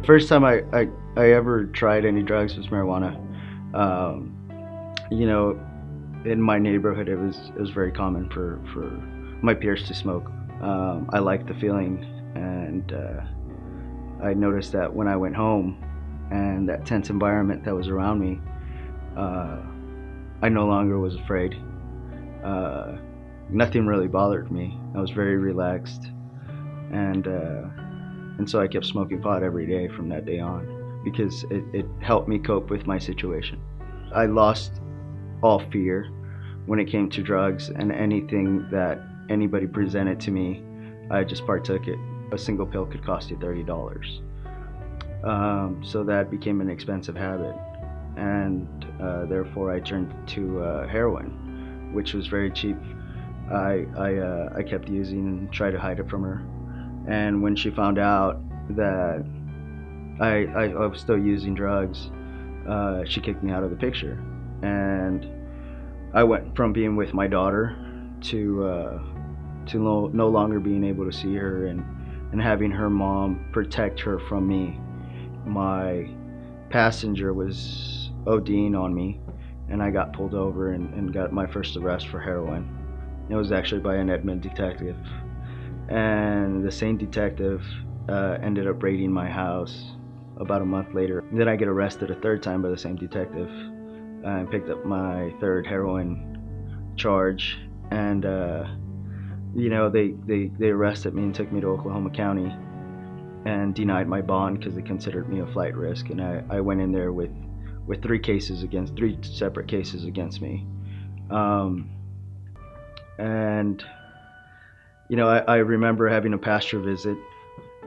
First time I ever tried any drugs was marijuana. Um, you know, in my neighborhood, it was very common for my peers to smoke. I liked the feeling, and I noticed that when I went home, and that tense environment that was around me, uh, I no longer was afraid. Uh, Nothing really bothered me. I was very relaxed, and so I kept smoking pot every day from that day on because it helped me cope with my situation. I lost all fear when it came to drugs, and anything that anybody presented to me, I just partook it. A single pill could cost you $30. So that became an expensive habit, and therefore I turned to heroin, which was very cheap. I kept using and tried to hide it from her, and when she found out that I was still using drugs, she kicked me out of the picture, and I went from being with my daughter to no longer being able to see her, and having her mom protect her from me. My passenger was ODing on me, and I got pulled over and got my first arrest for heroin. It was actually by an Edmond detective, and the same detective ended up raiding my house about a month later. Then I get arrested a third time by the same detective and picked up my third heroin charge, and they arrested me and took me to Oklahoma County and denied my bond because they considered me a flight risk, and I went in there with three separate cases against me. um, and I remember having a pasture visit,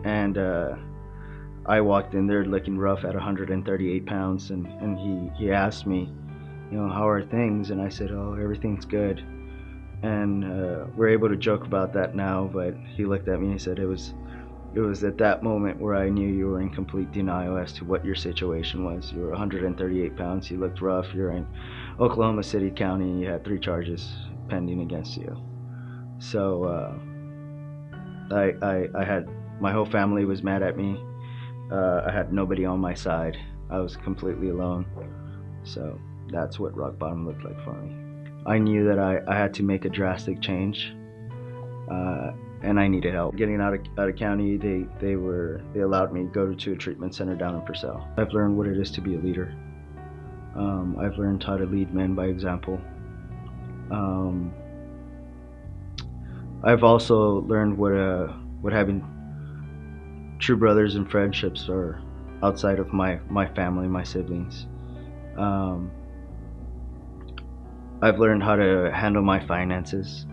and I walked in there looking rough at 138 pounds, and he asked me, how are things? And I said, oh, everything's good. And we're able to joke about that now, but he looked at me and he said, it was at that moment where I knew you were in complete denial as to what your situation was. You were 138 pounds, you looked rough, you're in Oklahoma City County, and you had 3 charges pending against you. So I had, my whole family was mad at me. I had nobody on my side. I was completely alone. So that's what rock bottom looked like for me. I knew that I had to make a drastic change, and I needed help. Getting out of county, they allowed me to go to a treatment center down in Purcell. I've learned what it is to be a leader. I've learned how to lead men by example. I've also learned what having true brothers and friendships are outside of my family, my siblings. I've learned how to handle my finances.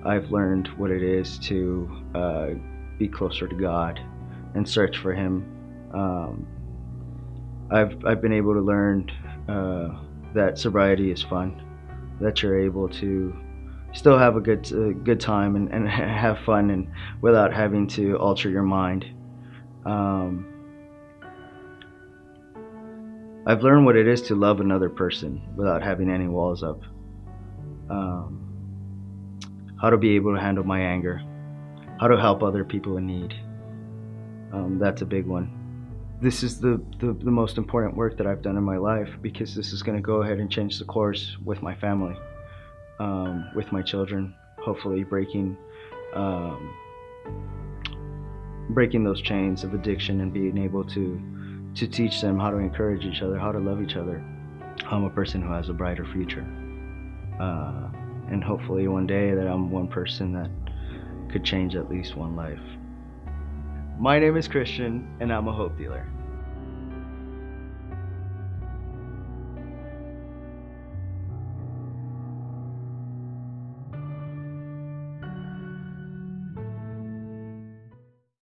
I've learned what it is to be closer to God and search for Him. I've been able to learn that sobriety is fun, that you're able to still have a good time and have fun, and without having to alter your mind. I've learned what it is to love another person without having any walls up. How to be able to handle my anger, how to help other people in need. That's a big one. This is the most important work that I've done in my life, because this is going to go ahead and change the course with my family, with my children, hopefully breaking those chains of addiction and being able to teach them how to encourage each other, how to love each other. I'm a person who has a brighter future. And hopefully one day that I'm one person that could change at least one life. My name is Christian, and I'm a hope dealer.